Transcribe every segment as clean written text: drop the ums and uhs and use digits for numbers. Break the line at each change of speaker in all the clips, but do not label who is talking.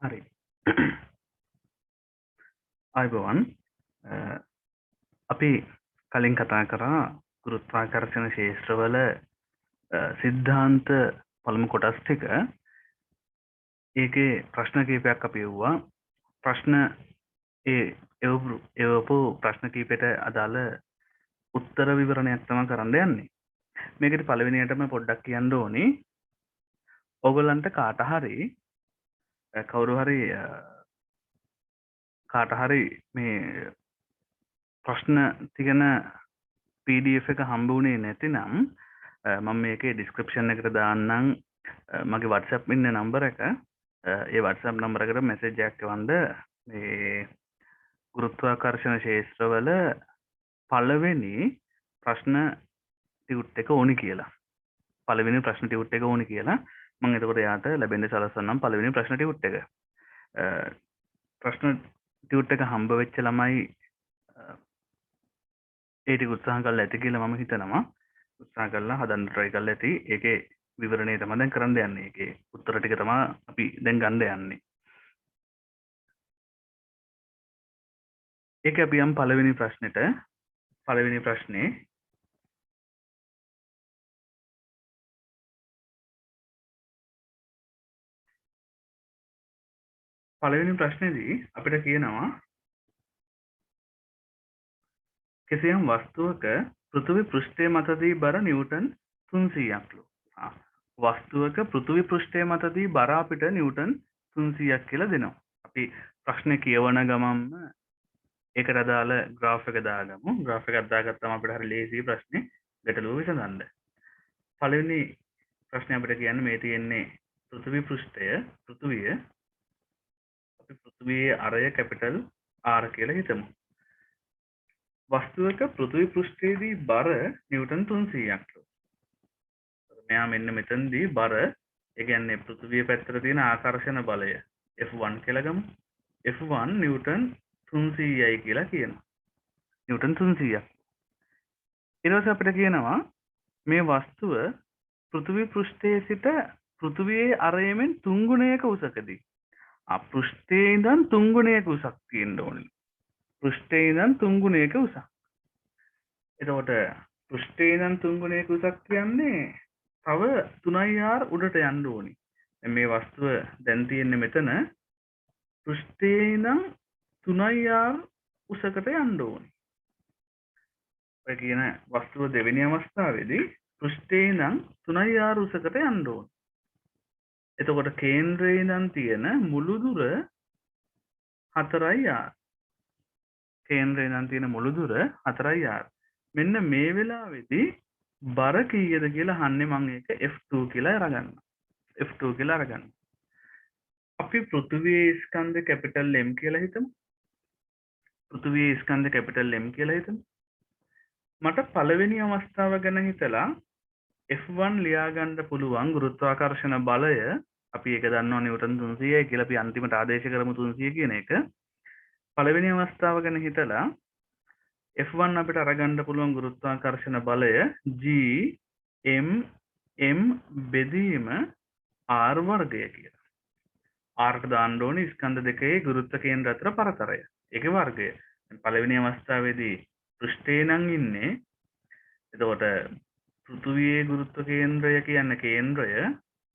හරි. අයිබෝවන් අපි කලින් කතා කරා ගුරුත්වාකර්ෂණ ශේෂ්ත්‍රවල සිද්ධාන්ත පළමු කොටස් ටික. ඒකේ ප්‍රශ්න කීපයක් අපි එව්වා. ප්‍රශ්න එවපු ප්‍රශ්න කීපයට අදාළ උත්තර විවරණයක් තමයි කරන්න යන්නේ. මේකේ පළවෙනියටම පොඩ්ඩක් කියන්න ඕනි. ඔයගොල්ලන්ට කාට හරි කවුරු හරි කාට හරි මේ ප්‍රශ්න තියෙන PDF එක හම්බ වුණේ නැතිනම් මම මේකේ ඩිස්ක්‍රිප්ෂන් එකට දාන්නම් මගේ WhatsApp ඉන්න නම්බර එක. ඒ WhatsApp නම්බර එකට මැසේජ් එකක් එවන්න මේ ගුරුත්වාකර්ෂණ ශේෂ්ත්‍රවල පළවෙනි ප්‍රශ්න ටියුට් එක ඕනි කියලා. පළවෙනි ප්‍රශ්න ටියුට් එක ඕනි කියලා මම එතකොට යාට ලැබෙන්නේ සලස්වන්නම් පළවෙනි ප්‍රශ්න ටියුට් එක. ප්‍රශ්න ටියුට් එක හම්බ වෙච්ච ළමයි ඒ ටික උත්සාහ කරලා ඇති කියලා මම හිතනවා. උත්සාහ කරලා හදන්න try කරලා ඇති. ඒකේ විවරණය තමයි දැන් කරන්න යන්නේ. ඒකේ උත්තර ටික තමයි අපි දැන් ගන්න යන්නේ. ඒක අපි යම් පළවෙනි ප්‍රශ්නෙට. පළවෙනි ප්‍රශ්නේ පළවෙනි ප්‍රශ්නේදී අපිට කියනවා කිසියම් වස්තුවක පෘථිවි පෘෂ්ඨය මතදී බර නිව්ටන් 300ක්ලු. වස්තුවක පෘථිවි පෘෂ්ඨය මතදී බර අපිට නිව්ටන් 300ක් කියලා දෙනවා. අපි ප්‍රශ්නේ කියවන ගමන්ම ඒකට අදාළ graph එක දාගමු. graph එකක් දාගත්තාම අපිට හරි ලේසි ප්‍රශ්නේ ගැටලුව විසඳන්න. පළවෙනි ප්‍රශ්නේ අපිට කියන්නේ මේ තියෙන්නේ පෘථිවි පෘෂ්ඨය පෘථිවිය අපි පෘථිවියේ අරය කැපිටල් R කියලා හිතමු. වස්තුවක පෘථිවි පෘෂ්ඨයේදී බර නිව්ටන් 300ක්ලු. මෙයා මෙන්න මෙතනදී බර ඒ කියන්නේ පෘථිවිය පැත්තට තියෙන ආකර්ෂණ බලය F1 කියලා ගමු. F1 නිව්ටන් 300යි කියලා කියනවා. නිව්ටන් 300ක්. ඊට පස්සේ අපිට කියනවා මේ වස්තුව පෘථිවි පෘෂ්ඨයේ සිට පෘථිවියේ අරයමෙන් 3 ගුණයක උසකදී පෘෂ්ඨයේ ඉඳන් 3 ගුණයක උසක් තියෙන්න ඕනේ. පෘෂ්ඨයේ ඉඳන් 3 ගුණයක උසක්. එතකොට පෘෂ්ඨයේ ඉඳන් 3 ගුණයක උසක් කියන්නේ තව 3r උඩට යන්න ඕනේ. මේ වස්තුව දැන් තියෙන්නේ මෙතන පෘෂ්ඨයේ ඉඳන් 3r උසකට යන්න ඕනේ. ඔය කියන වස්තුව දෙවෙනි අවස්ථාවේදී පෘෂ්ඨයේ ඉඳන් 3r උසකට යන්න ඕනේ. එතකොට කේන්ද්‍රයේ ඉඳන් තියෙන මුළු දුර 4r. කේන්ද්‍රයේ ඉඳන් තියෙන මුළු දුර 4r. මෙන්න මේ වෙලාවේදී බර කීයද කියලා අහන්නේ මම ඒක F2 කියලා අරගන්නවා. F2 කියලා අරගන්නවා. අපි පෘථිවියේ ස්කන්ධ කැපිටල් M කියලා හිතමු. පෘථිවියේ ස්කන්ධ කැපිටල් M කියලා හිතමු. මට පළවෙනි අවස්ථාව ගැන හිතලා F1 ලියා ගන්න පුළුවන් ගුරුත්වාකර්ෂණ බලය අපි ඒක දන්නවා නිව්ටන් 300යි කියලා අපි අන්තිමට ආදේශ කරමු 300 කියන එක. පළවෙනි අවස්ථාව ගැන හිතලා F1 අපිට අරගන්න පුළුවන් ගුරුත්වාකර්ෂණ බලය G m m බෙදීම r වර්ගය කියලා. r ට දාන්න ඕනේ ස්කන්ධ දෙකේ ගුරුත්ව කේන්ද්‍ර අතර පරතරය. ඒකේ වර්ගය. පළවෙනි අවස්ථාවේදී පෘෂ්ඨේ නම් ඉන්නේ. එතකොට පෘථිවියේ ගුරුත්ව කේන්ද්‍රය කියන්නේ කේන්ද්‍රය.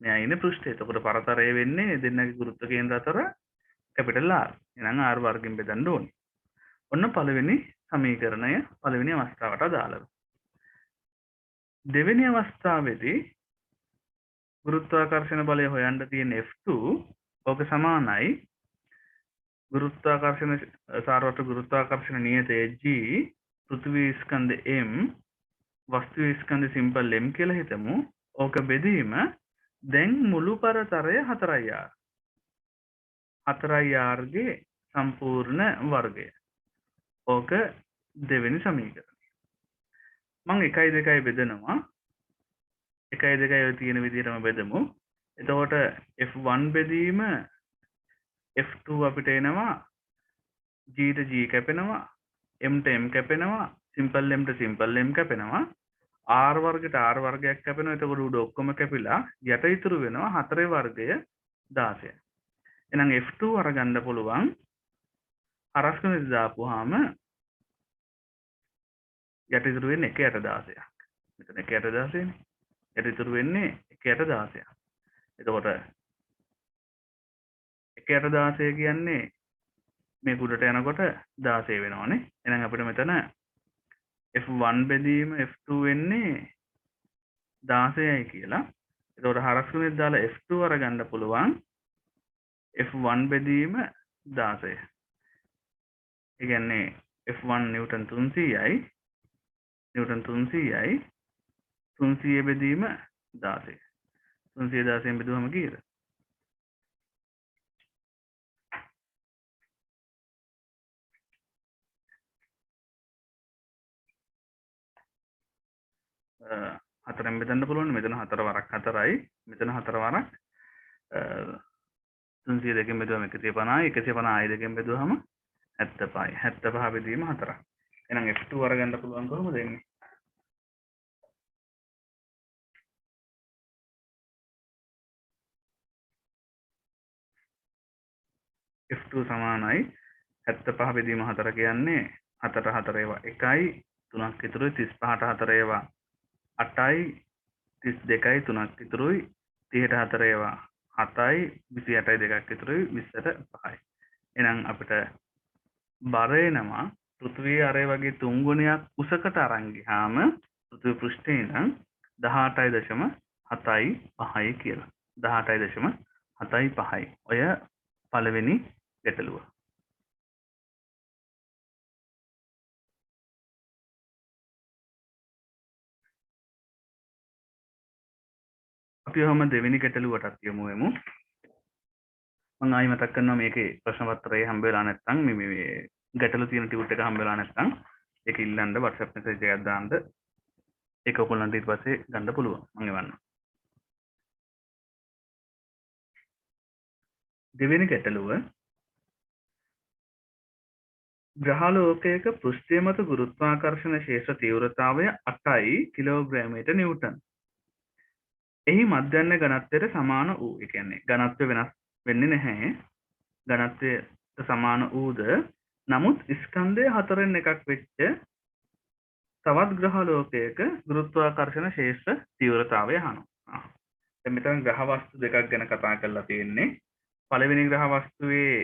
මෙයා ඉන්නේ පෘෂ්ඨය. එතකොට පරතරය වෙන්නේ දෙන්නගේ ගුරුත්ව කේන්ද්‍ර අතර කැපිටල් R. එහෙනම් R වර්ගෙන් බෙදන්න ඕනේ. ඔන්න පළවෙනි සමීකරණය පළවෙනි අවස්ථාවට අදාළව. දෙවෙනි අවස්ථාවේදී ගුරුත්වාකර්ෂණ බලය හොයන්න තියෙන F2 ඕක සමානයි ගුරුත්වාකර්ෂණ සාරවත් ගුරුත්වාකර්ෂණ නියතය G පෘථිවි ස්කන්ධ M වස්තු ස්කන්ධ සිම්පල් M කියලා හිතමු. ඕක බෙදීම දැන් මුළු පරතරය 4r. 4r ගේ සම්පූර්ණ වර්ගය. ඕක දෙවෙනි සමීකරණය. මම 1 2 බෙදනවා. 1 2 ඔය තියෙන විදිහටම බෙදමු. එතකොට F1 බෙදීම F2 අපිට එනවා G ට G කැපෙනවා M ට M කැපෙනවා සිම්පල් M ට සිම්පල් M කැපෙනවා R වර්ගයට R වර්ගයක් කැපෙනවා. එතකොට උඩ ඔක්කොම කැපිලා යට ඉතුරු වෙනවා 4 වර්ගය 16. එහෙනම් F2 අරගන්න පුළුවන් හරස්කම දාපුවාම යට ඉතුරු වෙන්නේ 1/16ක්. මෙතන 1/16නේ. යට ඉතුරු වෙන්නේ 1/16ක්. එතකොට 1/16 කියන්නේ මේ උඩට යනකොට 16 වෙනවනේ. එහෙනම් අපිට මෙතන F1 බෙදීම F2 වෙන්නේ 16යි කියලා. එතකොට හරස්කමෙන් දාලා F2 අරගන්න පුළුවන් F1 බෙදීම 16. ඒ කියන්නේ F1 නිව්ටන් 300යි නිව්ටන් 300යි 300 බෙදීම 16. 300 16 බෙදුවම කීයද? හතරෙන් බෙදන්න පුළුවන්. මෙතන 4 වරක් 4යි. මෙතන 4 වරක් 300 දෙකෙන් බෙදුවම 150යි. 150යි දෙකෙන් බෙදුවම 75යි. 75 බෙදීම 4ක්. එහෙනම් F2 අරගන්න පුළුවන් කොහොමද එන්නේ? F2 සමානයි 75 බෙදීම 4 කියන්නේ 4ට 4 ඒවා 1යි 3ක් ඉතුරුයි 35ට 4 ඒවා 8යි 32යි 3ක් ඉතුරුයි 30ට 4 ඒවා 7යි 28යි දෙකක් ඉතුරුයි 20ට 5යි. එහෙනම් අපිට බර එනවා පෘථිවිය අරය වගේ 3 ගුණයක් උසකට අරන් ගියාම පෘථිවි පෘෂ්ඨයේ ඉඳන් 18.75යි කියලා. 18.75යි. ඔය පළවෙනි ගැටලුව. අපි ඔහම දෙවෙනි ගැටලුවටත් යමු එමු. මම ආයි මතක් කරනවා මේකේ ප්‍රශ්න පත්‍රය හම්බ වෙලා නැත්නම් මේ ගැටලු තියෙන ටියුට් එක හම්බ වෙලා නැත්නම් ඒක ඉල්ලන්න WhatsApp message එකක් දාන්න. ඒක ඔයගොල්ලන්ට ඊට පස්සේ ගන්න පුළුවන්. මම එවන්නම්. දෙවෙනි ගැටලුව ග්‍රහලෝකයක පෘෂ්ඨය මත ගුරුත්වාකර්ෂණ ශේෂ්ත්‍ර තීව්‍රතාවය 8යි කිලෝග්‍රෑමයට නිව්ටන්. එහි මධ්‍යන්න ඝනත්වයට සමාන වූ, ඒ කියන්නේ ඝනත්වය වෙනස් වෙන්නේ නැහැ. ඝනත්වයට සමාන වූද නමුත් ස්කන්ධය හතරෙන් එකක් වෙච්ච තවත් ග්‍රහලෝකයක ගුරුත්වාකර්ෂණ ශේෂ්ත්‍ර තීව්‍රතාවය අහනවා. දැන් මෙතන ග්‍රහ වස්තු දෙකක් ගැන කතා කරලා තියෙන්නේ. පළවෙනි ග්‍රහ වස්තුවේ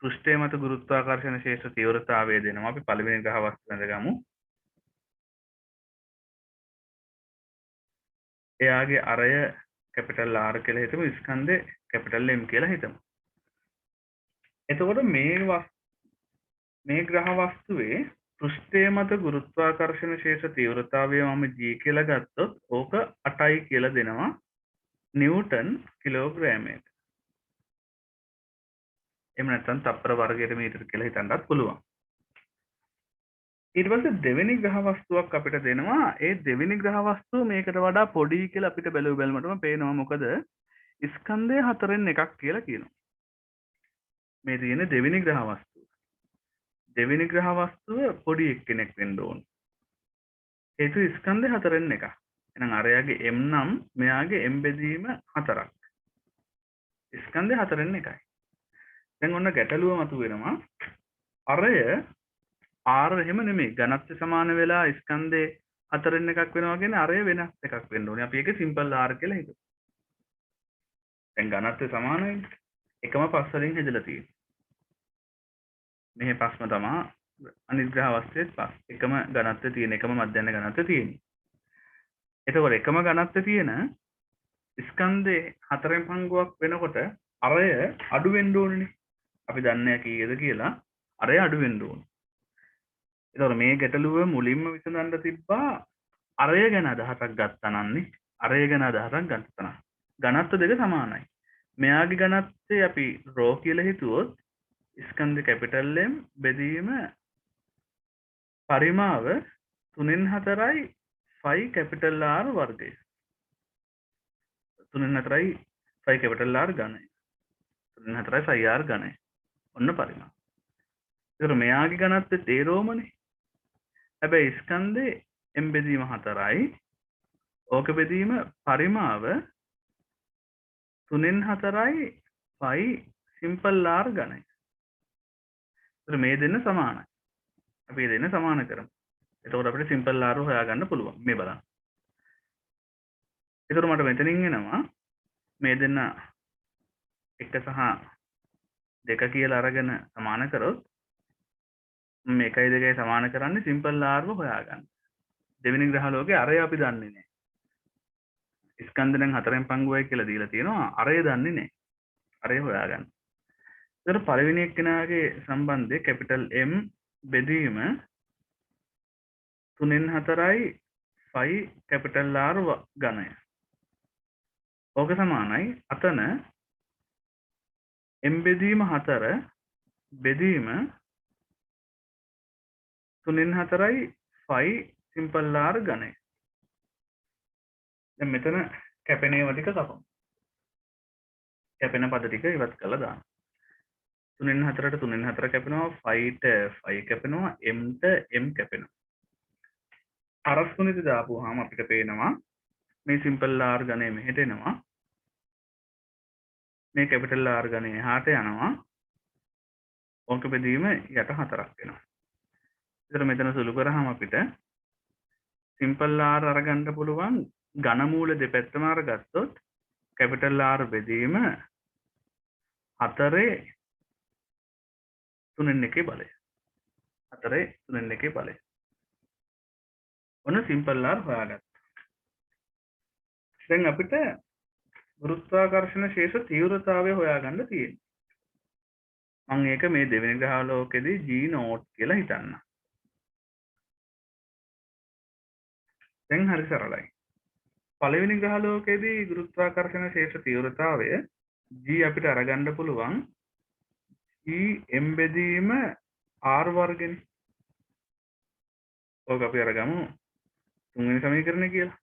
පෘෂ්ඨය මත ගුරුත්වාකර්ෂණ ශේෂ්ත්‍ර තීව්‍රතාවය දෙනවා. අපි පළවෙනි ග්‍රහ වස්තුව ගමු. එයාගේ අරය කැපිටල් R කියලා හිතමු. ස්කන්ධය කැපිටල් M කියලා හිතමු. එතකොට මේ ග්‍රහ වස්තුවේ පෘෂ්ඨය මත ගුරුත්වාකර්ෂණ ශේෂ්ත්‍ර තීව්‍රතාවය මම G කියලා ගත්තොත් ඕක 8යි කියලා දෙනවා නිව්ටන් කිලෝග්‍රෑමයට. එහෙම නැත්නම් තප්පර වර්ගයට මීටර කියලා හිතන්නත් පුළුවන්. ඊට පස්සේ දෙවෙනි ග්‍රහ වස්තුවක් අපිට දෙනවා. ඒ දෙවෙනි ග්‍රහ වස්තුව මේකට වඩා පොඩි කියලා අපිට බැලුව බැලමටම පේනවා. මොකද ස්කන්ධය හතරෙන් එකක් කියලා කියනවා. මේ තියෙන දෙවෙනි ග්‍රහ වස්තුව. දෙවෙනි ග්‍රහ වස්තුව පොඩි එක්කෙනෙක් වෙන්න ඕන. හේතුව ස්කන්ධය හතරෙන් එකක්. එහෙනම් අරයාගේ M නම් මෙයාගේ M බෙදීම 4ක්. ස්කන්ධය හතරෙන් එකයි. දැන් ඔන්න ගැටලුව මතුවෙනවා. අරය R එහෙම නෙමෙයි. ඝනත්ව සමාන වෙලා ස්කන්ධේ හතරෙන් එකක් වෙනවා කියන්නේ අරය වෙනස් එකක් වෙන්න ඕනේ. අපි ඒක සිම්පල් R කියලා හිතමු. දැන් ඝනත්ව සමානයි. එකම පස් වලින් හැදලා තියෙන්නේ. මෙහි පස්ම තමයි අනිත් ග්‍රහ වස්තුවේත් පස්. එකම ඝනත්වය තියෙන, එකම මධ්‍යන්න ඝනත්වය තියෙන්නේ. එතකොට එකම ඝනත්වය තියෙන ස්කන්ධේ හතරෙන් පංගුවක් වෙනකොට අරය අඩු වෙන්න ඕනේ. අපි දන්නේ කීයද කියලා. අරය අඩු වෙන්න ඕනේ. එතකොට මේ ගැටලුව මුලින්ම විසඳන්න තිබ්බා අරය ගැන අදහසක් ගත්තා නන්නේ. අරය ගැන අදහසක් ගත්තා. ඝනත්ව දෙක සමානයි. මෙයාගේ ඝනත්වය අපි රෝ කියලා හිතුවොත් ස්කන්ධ කැපිටල් M බෙදීම පරිමාව 3න් 4යි 5 කැපිටල් R වර්ගය. 3න් 4යි 5 කැපිටල් R ඝනය. 3න් 4යි 5 R ඝනය. ඔන්න පරිමාව. ඒතර මෙයාගේ ඝනත්වය තේරෝමනේ. හැබැයි ස්කන්ධේ M බෙදීම 4යි. ඕක බෙදීම පරිමාව 3න් 4යි 5 සිම්පල් r ගණය. ඒතර මේ දෙන්න සමානයි. අපි මේ දෙන්න සමාන කරමු. එතකොට අපිට සිම්පල් r හොයාගන්න පුළුවන්. මේ බලන්න. ඒතර මට මෙතනින් එනවා මේ දෙන්න 1 සහ 2 කියලා අරගෙන සමාන කරොත් මේ 1යි 2යි සමාන කරන්නේ සිම්පල් r හොයාගන්න. දෙවෙනි ග්‍රහ ලෝකේ අරය අපි දන්නේ නැහැ. ස්කන්ධ දැන් 4න් පංගුවයි කියලා දීලා තියෙනවා. අරය දන්නේ නැහැ. අරය හොයාගන්න. ඒතර පළවෙනි එක්කෙනාගේ සම්බන්ධය කැපිටල් M බෙදීම 3න් 4යි 5 කැපිටල් R ඝනය. ඕක සමානයි අතන M බෙදීම 4 බෙදීම 3න් 4යි 5 සිම්පල් R ඝනය. දැන් මෙතන කැපෙන ඒවා ටික කපමු. කැපෙන පද ටික ඉවත් කරලා දාන්න. 3න් 4ට 3න් 4 කැපෙනවා 5ට 5 කැපෙනවා mට m කැපෙනවා. අරස්තුනිත දාපුවාම අපිට පේනවා මේ සිම්පල් r ඝනය මෙහෙට එනවා. මේ කැපිටල් R ඝනය එහාට යනවා. ඕක බෙදීම යට 4ක් වෙනවා. ඒතර මෙතන සුළු කරාම අපිට සිම්පල් R අරගන්න පුළුවන් ඝන මූල දෙපැත්තම අරගත්තොත් කැපිටල් R බෙදීම 4 3න් 1 බලය. 4 3න් 1 බලය. ඔන්න සිම්පල් R හොයාගත්තා. දැන් අපිට ගුරුත්වාකර්ෂණ ශේෂ තීව්‍රතාවය හොයාගන්න තියෙනවා. මම ඒක මේ දෙවෙනි ග්‍රහලෝකෙදී G නෝට් කියලා හිතන්න. දැන් හරි සරලයි. පළවෙනි ග්‍රහලෝකෙදී ගුරුත්වාකර්ෂණ ශේෂ තීව්‍රතාවය G අපිට අරගන්න පුළුවන් E m බෙදීම R වර්ගනේ. ඕක අපි අරගමු තුන්වෙනි සමීකරණය කියලා.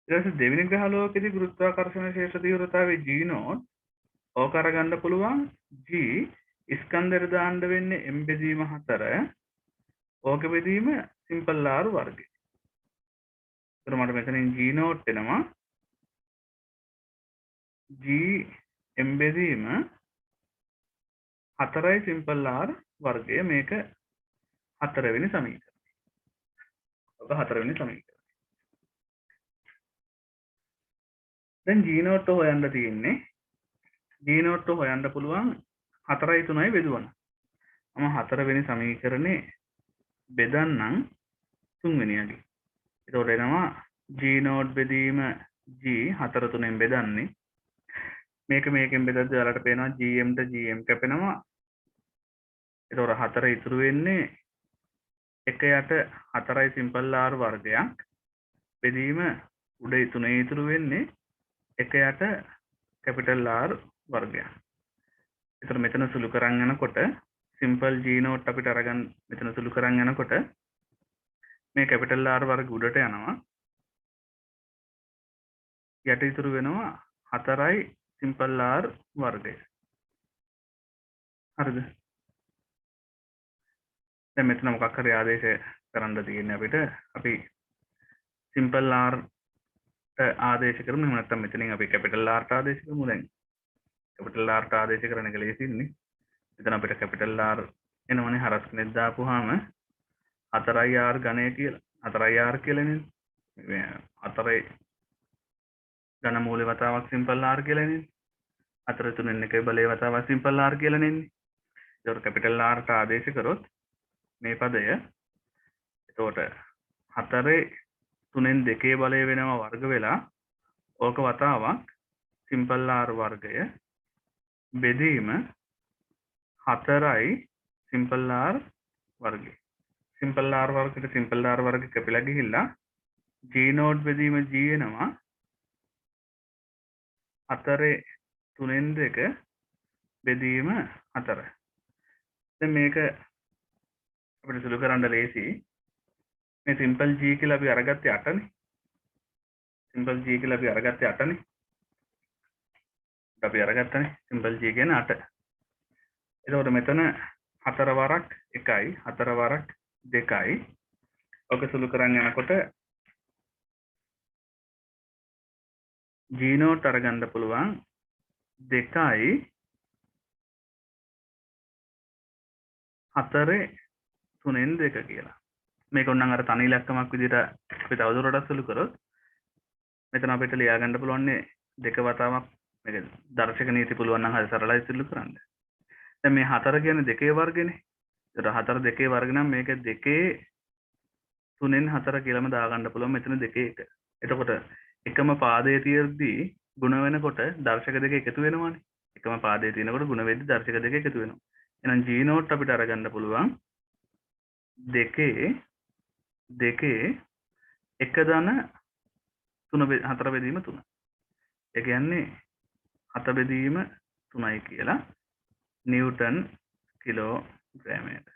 ඊට පස්සේ දෙවෙනි ග්‍රහලෝකෙදී ගුරුත්වාකර්ෂණ ශේෂ තීව්‍රතාවය G නෝට් ඕක අරගන්න පුළුවන් G ස්කන්ධයට දාන්න වෙන්නේ m බෙදීම 4 ඕක බෙදීම සිම්පල් R වර්ගය. ඒතර මට මෙතනින් G නෝට් එනවා G m බෙදීම 4යි සිම්පල් R වර්ගය. මේක 4 වෙනි සමීකරණය. ඔක 4 වෙනි සමීකරණය. දැන් G නෝට් හොයන්න තියෙන්නේ G නෝට් හොයන්න පුළුවන් 4යි 3යි බෙදුවන. මම 4 වෙනි සමීකරණේ බෙදන්නම් 3 වෙනියගේ. ඒතකොට එනවා G නෝට් බෙදීම G 4 3ෙන් බෙදන්නේ. මේක මේකෙන් බෙදද්දී ඔයාලට පේනවා GM ට GM කැපෙනවා. ඒතකොට 4 ඉතුරු වෙන්නේ 1 යට 4යි සිම්පල් R වර්ගයක් බෙදීම උඩ 3 ඉතුරු වෙන්නේ 1 යට කැපිටල් R වර්ගයක්. ඒතර මෙතන සුළු කරන් යනකොට සිම්පල් G නෝට් අපිට අරගන්න මෙතන සුළු කරන් යනකොට මේ කැපිටල් R වර්ග උඩට යනවා. යට ඉතුරු වෙනවා 4යි සිම්පල් R වර්ගය. හරිද? දැන් මෙතන මොකක් හරි ආදේශ කරන්න තියෙන්නේ අපිට. අපි සිම්පල් R ආදේශ කරමු. එහෙම නැත්නම් මෙතනින් අපි කැපිටල් R ට ආදේශ කරමු. දැන් කැපිටල් R ට ආදේශ කරන එක ලේසියිනේ. මෙතන අපිට කැපිටල් R එනවනේ හරස් කෙනෙක් දාපුවාම 4i R ඝනය කියලා. 4i R කියලානේ. 4 ඝන මූලේ වතාවක් සිම්පල් R කියලානේ. 4 3න් 1 බලයේ වතාවක් සිම්පල් R කියලානේ. ඒකට කැපිටල් R ට ආදේශ කරොත් මේ පදය එතකොට 4 3න් 2 බලය වෙනවා වර්ග වෙලා ඕක වතාවක් සිම්පල් R වර්ගය බෙදීම 4යි සිම්පල් R වර්ගය. සිම්පල් R වර්ගයට සිම්පල් R වර්ග කැපිලා ගිහිල්ලා G නෝට් බෙදීම G එනවා 4 3න් 2 බෙදීම 4. දැන් මේක අපිට සුළු කරන්න ලේසි. මේ සිම්පල් G කියලා අපි අරගත්තේ 8නේ. සිම්පල් G කියලා අපි අරගත්තේ 8නේ. අපි අරගත්තනේ සිම්පල් G කියන්නේ 8. එතකොට මෙතන 4 වරක් 1යි 4 වරක් 2යි. ඔක සුළු කරන් යනකොට G නෝට් අරගන්න පුළුවන් 2යි 4 3න් 2 කියලා. මේක ඔන්නම් අර තනි ඉලක්කමක් විදිහට අපි තවදුරටත් සුළු කරොත් මෙතන අපිට ලියා ගන්න පුළුවන්නේ දෙක වතාවක් මේක දර්ශක නීති පුළුවන් නම් හරි සරලයි සුළු කරන්න. දැන් මේ 4 කියන්නේ 2 වර්ගනේ. ඒතර 4 2 වර්ග නම් මේක 2 3න් 4 කියලාම දාගන්න පුළුවන් මෙතන 2 1. එතකොට එකම පාදයේ තියෙද්දී ಗುಣ වෙනකොට දර්ශක දෙක එකතු වෙනවානේ. එකම පාදයේ තියෙනකොට ಗುಣ වෙද්දී දර්ශක දෙක එකතු වෙනවා. එහෙනම් G නෝට් අපිට අරගන්න පුළුවන් 2 2 1 ධන 3 4 බෙදීම 3. ඒ කියන්නේ 7 බෙදීම 3යි කියලා නිව්ටන් කිලෝග්‍රෑමයට.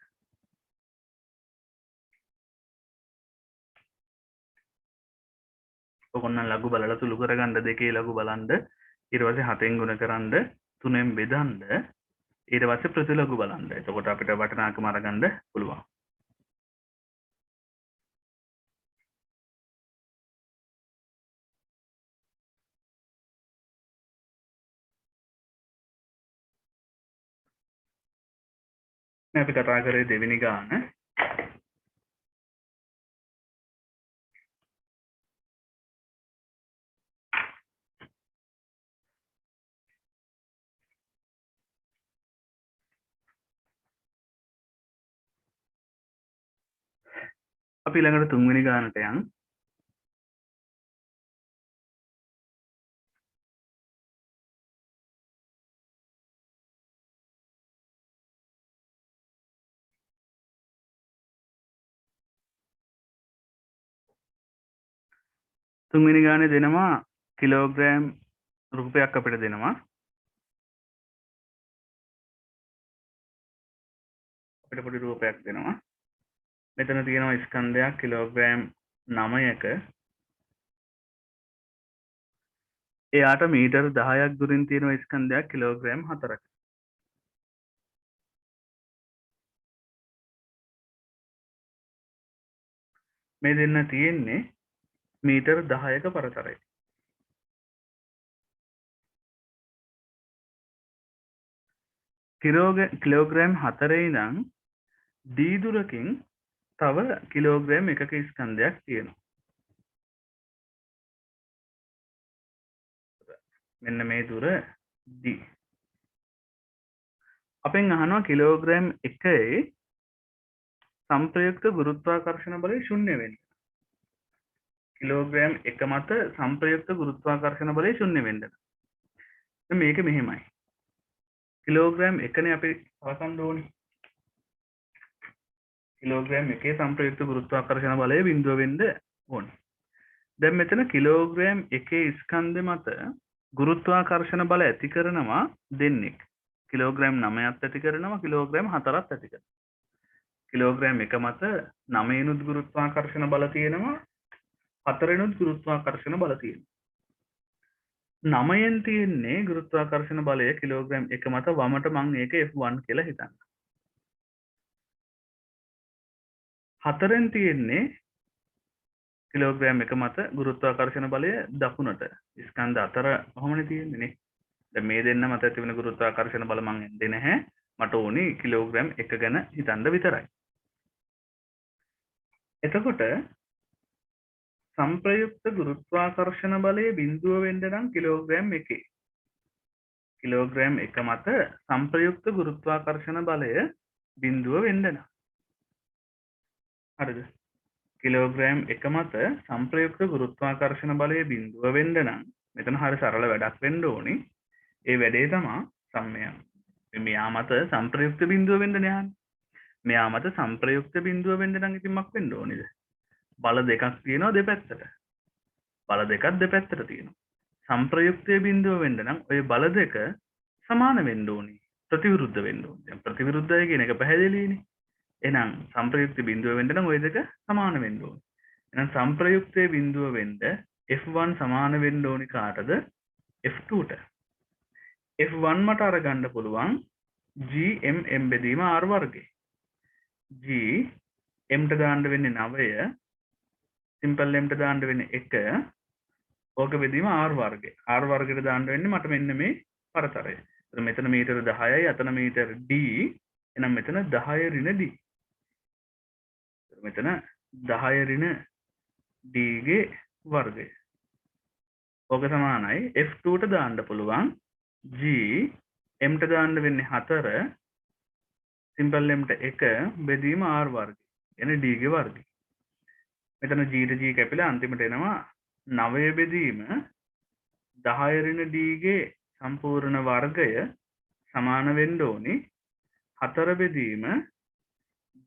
ඔකොන්න ලඝු බලලා සුළු කරගන්න දෙකේ ලඝු බලන්න ඊට පස්සේ 7න් ගුණ කරන්න 3න් බෙදන්න ඊට පස්සේ ප්‍රතිලඝු බලන්න. එතකොට අපිට වටිනාකම අරගන්න පුළුවන්. මේ අපි කතා කරේ දෙවෙනි ගාන. අපි ළඟට තුන්වෙනි ගානට යන්. තුන්වෙනි ගානේ දෙනවා කිලෝග්‍රෑම් රුපියක් අපිට දෙනවා. අපිට පොඩි රූපයක් දෙනවා. මෙතන තියෙනවා ස්කන්ධයක් කිලෝග්‍රෑම් 9ක. එයාට මීටර් 10ක් දුරින් තියෙන ස්කන්ධයක් කිලෝග්‍රෑම් 4ක. මේ දෙන්න තියෙන්නේ මීටර් 10ක පරතරයි. කිලෝග්‍රෑම් 4 ඉඳන් D දුරකින් තව කිලෝග්‍රෑම් 1ක ස්කන්ධයක් තියෙනවා. මෙන්න මේ දුර D. අපෙන් අහනවා කිලෝග්‍රෑම් 1ේ සංප්‍රයුක්ත ගුරුත්වාකර්ෂණ බලය ශුන්‍ය වෙන්න. කිලෝග්‍රෑම් 1 මත සංප්‍රයුක්ත ගුරුත්වාකර්ෂණ බලය ශුන්‍ය වෙන්න. මේක මෙහෙමයි. කිලෝග්‍රෑම් 1නේ අපි සලකන්න ඕනේ. කිලෝග්‍රෑම් 1 සංප්‍රයුක්ත ගුරුත්වාකර්ෂණ බලය බිඳුව වෙන්න ඕනේ. දැන් මෙතන කිලෝග්‍රෑම් 1 ස්කන්ධය මත ගුරුත්වාකර්ෂණ බල ඇති කරනවා දෙන්නෙක්. කිලෝග්‍රෑම් 9ක් ඇති කරනවා කිලෝග්‍රෑම් 4ක් ඇති කරනවා. කිලෝග්‍රෑම් 1 මත 9නුත් ගුරුත්වාකර්ෂණ බල තියෙනවා 4නුත් ගුරුත්වාකර්ෂණ බල තියෙනවා. 9න් තියෙන්නේ ගුරුත්වාකර්ෂණ බලය කිලෝග්‍රෑම් 1 මත වමට මං ඒක F1 කියලා හිතන්න. 4න් තියෙන්නේ කිලෝග්‍රෑම් 1 මත ගුරුත්වාකර්ෂණ බලය දකුණට. ස්කන්ධ 4 කොහොමනේ තියෙන්නේ නේ. දැන් මේ දෙන්න මත ඇති වෙන ගුරුත්වාකර්ෂණ බල මං එන්නේ නැහැ. මට ඕනි කිලෝග්‍රෑම් 1 ගැන හිතන්න විතරයි. එතකොට සංප්‍රයුක්ත ගුරුත්වාකර්ෂණ බලය බිඳුව වෙන්න නම් කිලෝග්‍රෑම් 1. කිලෝග්‍රෑම් 1 මත සංප්‍රයුක්ත ගුරුත්වාකර්ෂණ බලය බිඳුව වෙන්න නම්. හරිද? කිලෝග්‍රෑම් 1 මත සංප්‍රයුක්ත ගුරුත්වාකර්ෂණ බලය බිඳුව වෙන්න නම් මෙතන හරිය සරල වැඩක් වෙන්න ඕනි. ඒ වැඩේ තමයි සම්මය. මෙයා මත සංප්‍රයුක්ත බිඳුව වෙන්න නෑ. මෙයා මත සංප්‍රයුක්ත බිඳුව වෙන්න නම් ඉතින් මක් වෙන්න ඕනිද? බල දෙකක් තියෙනවා දෙපැත්තට. බල දෙකක් දෙපැත්තට තියෙනවා. සංප්‍රයුක්තයේ බිඳුව වෙන්න නම් ওই බල දෙක සමාන වෙන්න ඕනි. ප්‍රතිවිරුද්ධ වෙන්න ඕනි. දැන් ප්‍රතිවිරුද්ධය කියන එක පැහැදිලිනේ. එහෙනම් සංප්‍රයුක්ත බිඳුව වෙන්න නම් ওই දෙක සමාන වෙන්න ඕනි. එහෙනම් සංප්‍රයුක්තයේ බිඳුව වෙන්න F1 සමාන වෙන්න ඕනි කාටද? F2ට. F1 මට අරගන්න පුළුවන් GM බෙදීම R වර්ගය. G m ට දාන්න වෙන්නේ 9, සිම්පල් m ට දාන්න වෙන්නේ 1, ඕක බෙදීම r වර්ගය. r වර්ගයට දාන්න වෙන්නේ මට මෙන්න මේ පරතරය. එතන මෙතන මීටර 10යි අතන මීටර d. එහෙනම් මෙතන 10 ඍණ d. මෙතන 10 ඍණ d ගේ වර්ගය. ඕක සමානයි f2ට දාන්න පුළුවන් g m ට දාන්න වෙන්නේ 4 සිම්පල් m ට 1 බෙදීම r වර්ගය. එන d ගේ වර්ගය. මෙතන g ට g කැපිලා අන්තිමට එනවා 9 බෙදීම 10 ඍණ d ගේ සම්පූර්ණ වර්ගය සමාන වෙන්න ඕනි 4 බෙදීම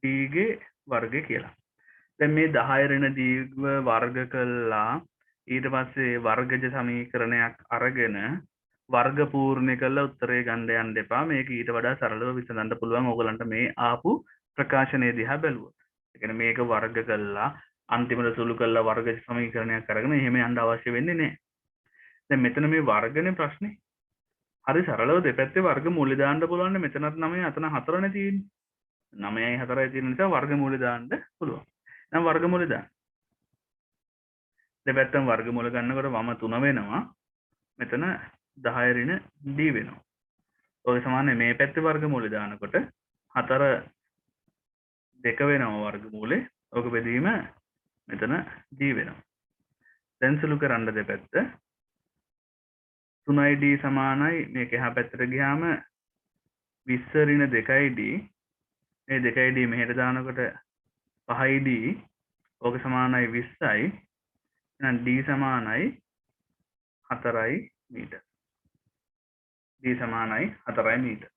d ගේ වර්ගය කියලා. දැන් මේ 10 ඍණ d වර්ග කළා ඊට පස්සේ වර්ගජ සමීකරණයක් අරගෙන වර්ග පූර්ණය කළා උත්තරේ ගන්න යන්න එපා. මේක ඊට වඩා සරලව විසඳන්න පුළුවන් ඕගලන්ට මේ ආපු ප්‍රකාශනය දිහා බැලුවොත්. ඒ කියන්නේ මේක වර්ග කළා අන්තිමට සුළු කළා වර්ගජ සමීකරණයක් අරගෙන එහෙම යන්න අවශ්‍ය වෙන්නේ නැහැ. දැන් මෙතන මේ වර්ගනේ ප්‍රශ්නේ. හරි සරලව දෙපැත්තේ වර්ග මූල්‍ය දාන්න පුළුවන්. මෙතනත් 9 අතන 4නේ තියෙන්නේ. 9යි 4යි තියෙන නිසා වර්ග මූල්‍ය දාන්න පුළුවන්. දැන් වර්ග මූල්‍ය දාන්න. දෙපැත්තම වර්ග මූල ගන්නකොට වම 3 වෙනවා. මෙතන 10 ඍණ d වෙනවා. ඔය සමානයි මේ පැත්තේ වර්ග මූලය දානකොට 4 2 වෙනවා වර්ග මූලේ. ඔක බෙදීම මෙතන d වෙනවා. දැන් සුළු කරන්න දෙපැත්ත 3id සමානයි මේක එහා පැත්තට ගියාම 20 ඍණ 2id මේ 2id මෙහෙට දානකොට 5id ඕක සමානයි 20යි. එහෙනම් d සමානයි 4යි මීටර. d සමානයි 4යි මීටර.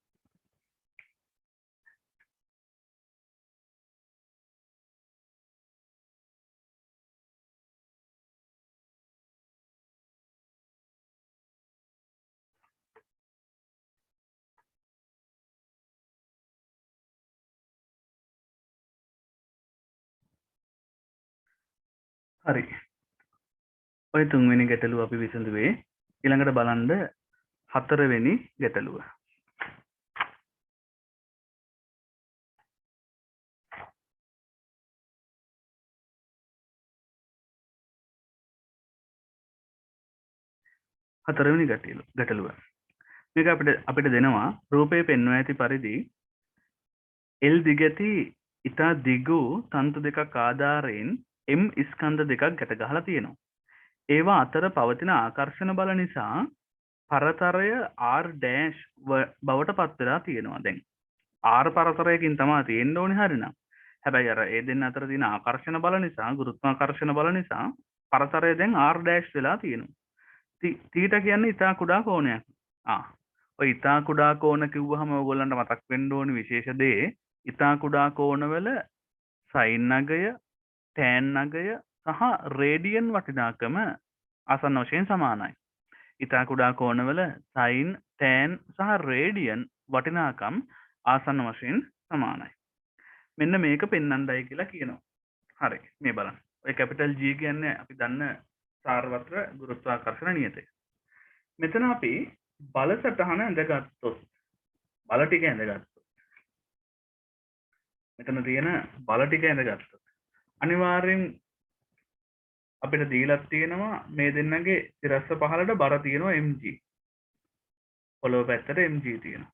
හරි. ඔය තුන්වෙනි ගැටලුව අපි විසඳුවේ. ඊළඟට බලන්න හතරවෙනි ගැටලුව. හතරවෙනි ගැටලුව. මේක අපිට දෙනවා රූපයේ පෙන්වා ඇති පරිදි L දිගැති ඉතා දිගු තන්තු දෙකක් ආධාරයෙන් M ස්කන්ධ දෙකක් ගැට ගහලා තියෙනවා. ඒවා අතර පවතින ආකර්ෂණ බල නිසා පරතරය R ඩෑෂ් බවට පත් වෙලා තියෙනවා. දැන් R පරතරයකින් තමයි තියෙන්න ඕනේ හරිනම්. හැබැයි අර ඒ දෙන්න අතර තියෙන ආකර්ෂණ බල නිසා ගුරුත්වාකර්ෂණ බල නිසා පරතරය දැන් R ඩෑෂ් වෙලා තියෙනවා. තීට කියන්නේ ඉතා කුඩා කෝණයක්. ඔය ඉතා කුඩා කෝණ කිව්වහම ඔයගොල්ලන්ට මතක් වෙන්න ඕනේ විශේෂ දේ ඉතා කුඩා කෝණවල සයින් අගය, ටෑන් අගය සහ රේඩියන් වටිනාකම ආසන්න වශයෙන් සමානයි. ඉතා කුඩා කෝණවල සයින්, ටෑන් සහ රේඩියන් වටිනාකම් ආසන්න වශයෙන් සමානයි. මෙන්න මේක පෙන්වන්නයි කියලා කියනවා. හරි මේ බලන්න. ඔය කැපිටල් G කියන්නේ අපි දන්න සාරවත්‍ර ගුරුත්වාකර්ෂණ නියතය. මෙතන අපි බල සටහන ඇඳගත්තොත් බල ටික ඇඳගත්තොත් මෙතන තියෙන බල ටික ඇඳගත්තොත් අනිවාර්යෙන් අපිට දීලා තියෙනවා මේ දෙන්නගේ තිරස්ස පහළට බර තියෙනවා mg. පොළොව පැත්තට mg තියෙනවා.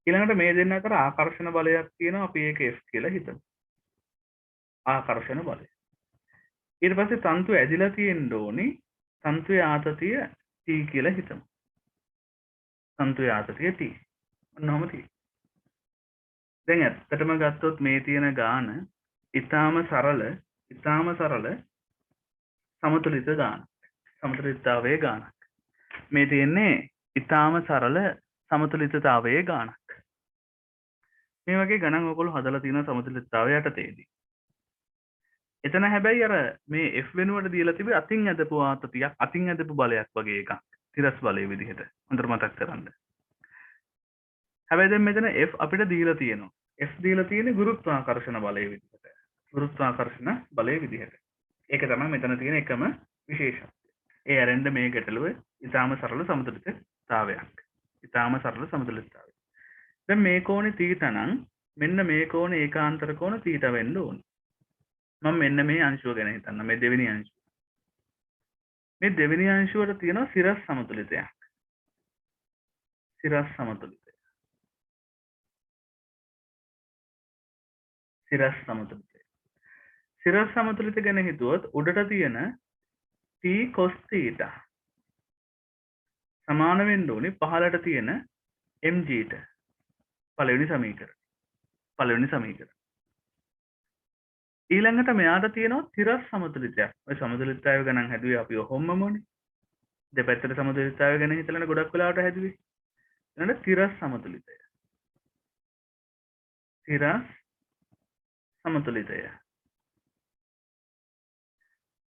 ඊළඟට මේ දෙන්න අතර ආකර්ෂණ බලයක් තියෙනවා අපි ඒක F කියලා හිතමු. ආකර්ෂණ බලය. ඊට පස්සේ තන්තු ඇදිලා තියෙන්න ඕනි තන්තුවේ ආතතිය T කියලා හිතමු. තන්තුවේ ආතතිය T. ඔන්නෝම T. දැන් ඇත්තටම ගත්තොත් මේ තියෙන ගාන ඊටාම සරල සමතුලිත ගානක්. සමතුලිතතාවයේ ගානක්. මේ තියෙන්නේ ඊටාම සරල සමතුලිතතාවයේ ගානක්. මේ වගේ ගණන් ඔයගොල්ලෝ හදලා තියෙන සමතුලිතතාවය යටතේදී. එතන හැබැයි අර මේ F වෙනුවට දීලා තිබේ අතින් ඇදපු ආතතියක් අතින් ඇදපු බලයක් වගේ එකක්. තිරස් බලයේ විදිහට. හොඳට මතක් කරගන්න. හැබැයි දැන් මෙතන F අපිට දීලා තියෙනවා. F දීලා තියෙන්නේ ගුරුත්වාකර්ෂණ බලයේ විදිහට. ගුරුත්වාකර්ෂණ බලයේ විදිහට. ඒක තමයි මෙතන තියෙන එකම විශේෂත්වය. ඒ ඇරෙන්න මේ ගැටලුව ඊටාම සරල සමතුලිතතාවයක්. ඊටාම සරල සමතුලිතතාවය. දැන් මේ කෝණේ θ නම් මෙන්න මේ කෝණේ ඒකාන්තර කෝණ θ වෙන්න ඕනේ. මම මෙන්න මේ අංශුව ගැන හිතන්න මේ දෙවෙනි අංශුව. මේ දෙවෙනි අංශුවට තියෙනවා සිරස් සමතුලිතයක්. සිරස් සමතුලිතය. සිරස් සමතුලිතය. සිරස් සමතුලිත ගැන හිතුවොත් උඩට තියෙන t cos theta සමාන වෙන්න ඕනේ පහළට තියෙන mg ට. පළවෙනි සමීකරණය. පළවෙනි සමීකරණය. ඊළඟට මෙයාට තියෙනවා තිරස් සමතුලිතයක්. ඔය සමතුලිතතාවය ගණන් හැදුවේ අපි ඔහොමමනේ. දෙපැත්තට සමතුලිතතාවය ගැන හිතලානේ ගොඩක් වෙලාවට හැදුවේ. ඊළඟට තිරස් සමතුලිතය. තිරස් සමතුලිතය.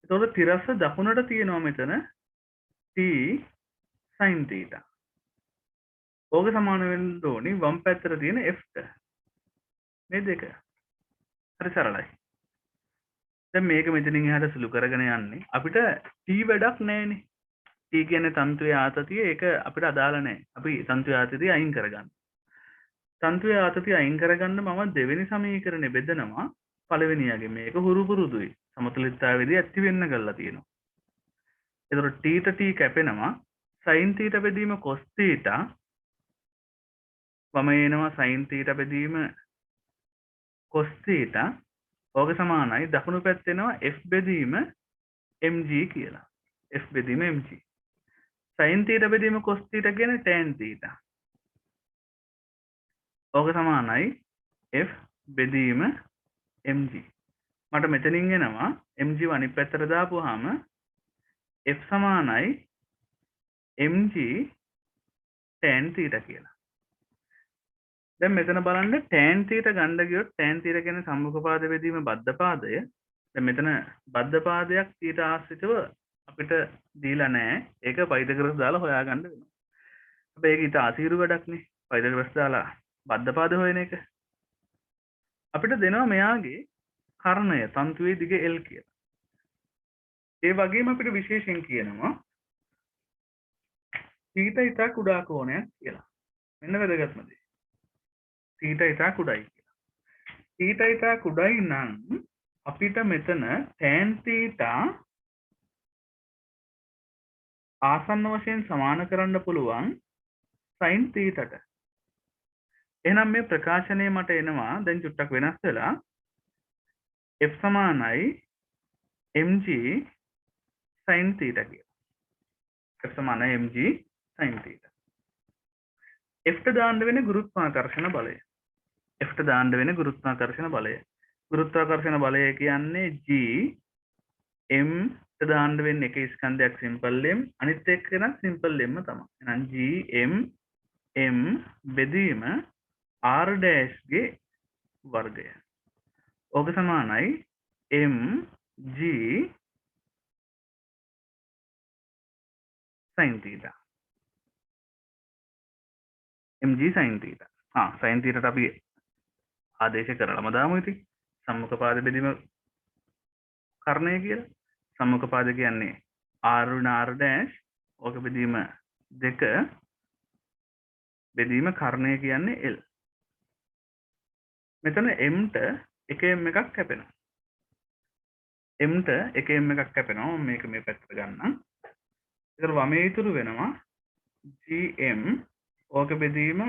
එතකොට තිරස්ස දකුණට තියෙනවා මෙතන t sin theta. ඕක සමාන වෙන්න ඕනි වම් පැත්තට තියෙන f ට. මේ දෙක. හරි සරලයි. දැන් මේක මෙතනින් එහාට සුළු කරගෙන යන්නේ අපිට t වැඩක් නැහැනේ. t කියන්නේ තන්තුවේ ආතතිය ඒක අපිට අදාළ නැහැ. අපි තන්තුවේ ආතතිය අයින් කරගන්න. තන්තුවේ ආතතිය අයින් කරගන්න මම දෙවෙනි සමීකරණය බෙදනවා පළවෙනියගේ. මේක හුරු පුරුදුයි. සමතුලිතතාවයේදී ඇති වෙන්න ගල්ලා තියෙනවා. එතකොට t ට t කැපෙනවා sin theta බෙදීම cos theta වම එනවා sin theta බෙදීම cos theta ඕක සමානයි දකුණු පැත්තේ එනවා f බෙදීම mg කියලා. f බෙදීම mg. sin theta බෙදීම cos theta කියන්නේ tan theta. ඕක සමානයි f බෙදීම mg. මට මෙතනින් එනවා mg අනිත් පැත්තට දාපුවාම f සමානයි mg tan theta කියලා. දැන් මෙතන බලන්න tan theta ගන්න ගියොත් tan theta කියන්නේ සම්මුඛ පාද බෙදීම බද්ධ පාදය. දැන් මෙතන බද්ධ පාදයක් ඊට ආශ්‍රිතව අපිට දීලා නැහැ. ඒක පයිතගරස් දාලා හොයාගන්න වෙනවා. හැබැයි ඒක ඊට අසීරු වැඩක් නේ. පයිතගරස් දාලා බද්ධ පාද හොයන එක. අපිට දෙනවා මෙයාගේ කර්ණය තන්තුවේ දිග L කියලා. ඒ වගේම අපිට විශේෂයෙන් කියනවා θ ඉතා කුඩා කෝණයක් කියලා. මෙන්න වැදගත්ම දේ. θ ඉතා කුඩායි කියලා. θ ඉතා කුඩායි නම් අපිට මෙතන tan θ ආසන්න වශයෙන් සමාන කරන්න පුළුවන් sin θ ට. එහෙනම් මේ ප්‍රකාශනය මට එනවා දැන් චුට්ටක් වෙනස් වෙලා f සමානයි mg sin theta කියලා. f සමානයි mg sin theta. f ට දාන්න වෙන ගුරුත්වාකර්ෂණ බලය. f ට දාන්න වෙන ගුරුත්වාකර්ෂණ බලය. ගුරුත්වාකර්ෂණ බලය කියන්නේ g m ට දාන්න වෙන්නේ එක ස්කන්ධයක් සිම්පල් m අනිත් එක නම් සිම්පල් m තමයි. එහෙනම් g m m බෙදීම r dash ගේ වර්ගය. ඕක සමානයි mg sin theta. mg sin theta. sin theta ට අපි ආදේශ කරලාම දාමු ඉතින්. සම්මුඛ පාද බෙදීම කර්ණය කියලා. සම්මුඛ පාද කියන්නේ r ඍණ r dash. ඕක බෙදීම 2 බෙදීම කර්ණය කියන්නේ l. මෙතන m ට එක m එකක් කැපෙනවා. m ට එක m එකක් කැපෙනවා. මේක මේ පැත්තට ගන්නම්. ඒතර වමේ ඉතුරු වෙනවා gm ඕක බෙදීම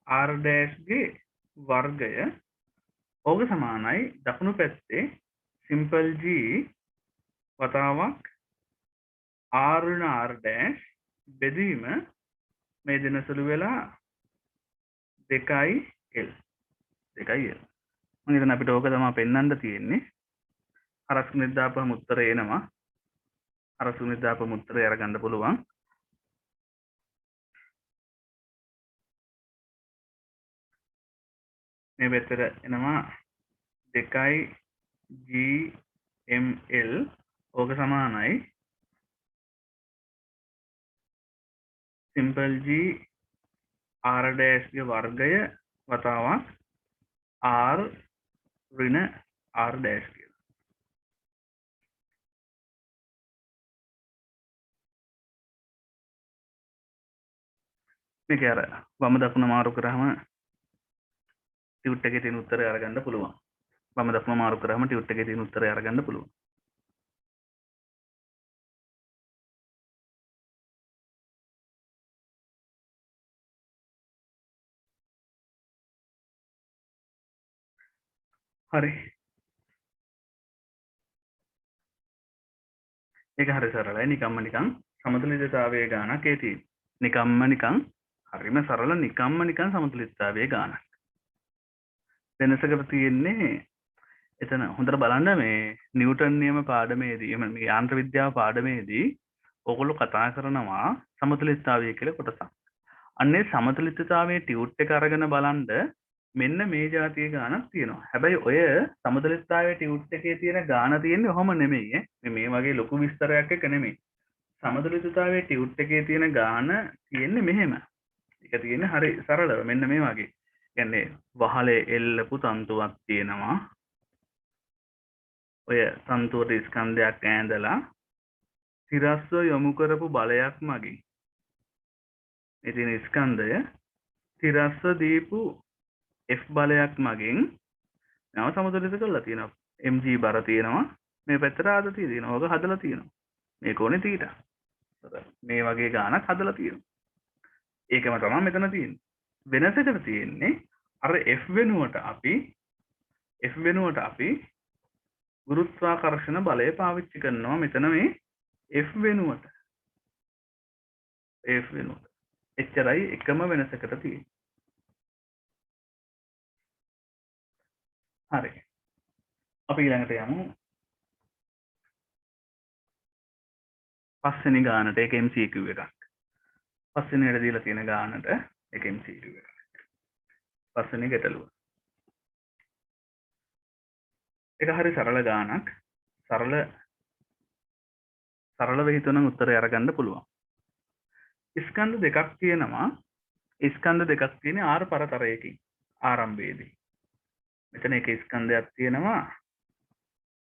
r dash ගේ වර්ගය. ඕක සමානයි දකුණු පැත්තේ simple g වතාවක් r ඍණ r dash බෙදීම මේ දෙන සුළු වෙලා 2l 2l. මම හිතන අපිට ඕක තමයි පෙන්වන්න තියෙන්නේ. අරසුනෙත් දාපුවම උත්තරය එනවා. අරසුනෙත් දාපුවම උත්තරය අරගන්න පුළුවන්. මේ පැත්තට එනවා 2gml ඕක සමානයි simple g r dash ගේ වර්ගය වතාවක් r ඍණ r dash කියලා. මේක අර වම දකුණ මාරු කරාම ටියුට් එකේ තියෙන උත්තරය අරගන්න පුළුවන්. වම දකුණ මාරු කරාම ටියුට් එකේ තියෙන උත්තරය අරගන්න පුළුවන්. හරි. ඒක හරි සරලයි. නිකම්ම නිකන් සමතුලිතතාවයේ ගානක් ඒ තියෙන්නේ. නිකම්ම නිකන් හරිම සරල නිකම්ම නිකන් සමතුලිතතාවයේ ගානක්. වෙනසකට තියෙන්නේ එතන හොඳට බලන්න මේ නිව්ටන් නියම පාඩමේදී මේ යාන්ත්‍ර විද්‍යාව පාඩමේදී ඔයගොල්ලෝ කතා කරනවා සමතුලිතතාවය කියලා කොටසක්. අන්නේ සමතුලිතතාවයේ ටියුට් එක අරගෙන බලන්න මෙන්න මේ જાතිය ගානක් තියෙනවා. හැබැයි ඔය සමතුලිතතාවයේ ටියුට් එකේ තියෙන ගාන තියෙන්නේ ඔහොම නෙමෙයි මේ වගේ ලොකු විස්තරයක් එක නෙමෙයි. සමතුලිතතාවයේ ටියුට් එකේ තියෙන ගාන තියෙන්නේ මෙහෙම. ඒක තියෙන්නේ හරි සරලව මෙන්න මේ වගේ. කියන්නේ වහලේ එල්ලපු තන්තුවක් තියෙනවා. ඔය තන්තුවට ස්කන්ධයක් ඈඳලා තිරස්ව යොමු කරපු බලයක් මගින් ඉතින් ස්කන්ධය තිරස්ව දීපු F බලයක් මගින් නව සමතුලිත කරලා තියෙනවා. mg බර තියෙනවා. මේ පැත්තට ආදතිය තියෙනවා. ඔක හදලා තියෙනවා. මේ කෝණේ θ. මේ වගේ ගානක් හදලා තියෙනවා. ඒකම තමයි මෙතන තියෙන්නේ. වෙනසකට තියෙන්නේ අර F වෙනුවට අපි ගුරුත්වාකර්ෂණ බලය පාවිච්චි කරනවා මෙතන මේ F වෙනුවට. එච්චරයි එකම වෙනසකට තියෙන්නේ. හරි. අපි ඊළඟට යමු. පස්වෙනි ගානට ඒක MCQ එකක්. පස්වෙනියට දීලා තියෙන ගානට ඒක MCQ එකක්. පස්වෙනි ගැටලුව. ඒක හරි සරල ගානක්. සරලව හිතුවනම් උත්තරය අරගන්න පුළුවන්. ස්කන්ධ දෙකක් තියෙනවා. ස්කන්ධ දෙකක් තියෙන R පරතරයකින් ආරම්භයේදී. මෙතන එක ස්කන්ධයක් තියෙනවා.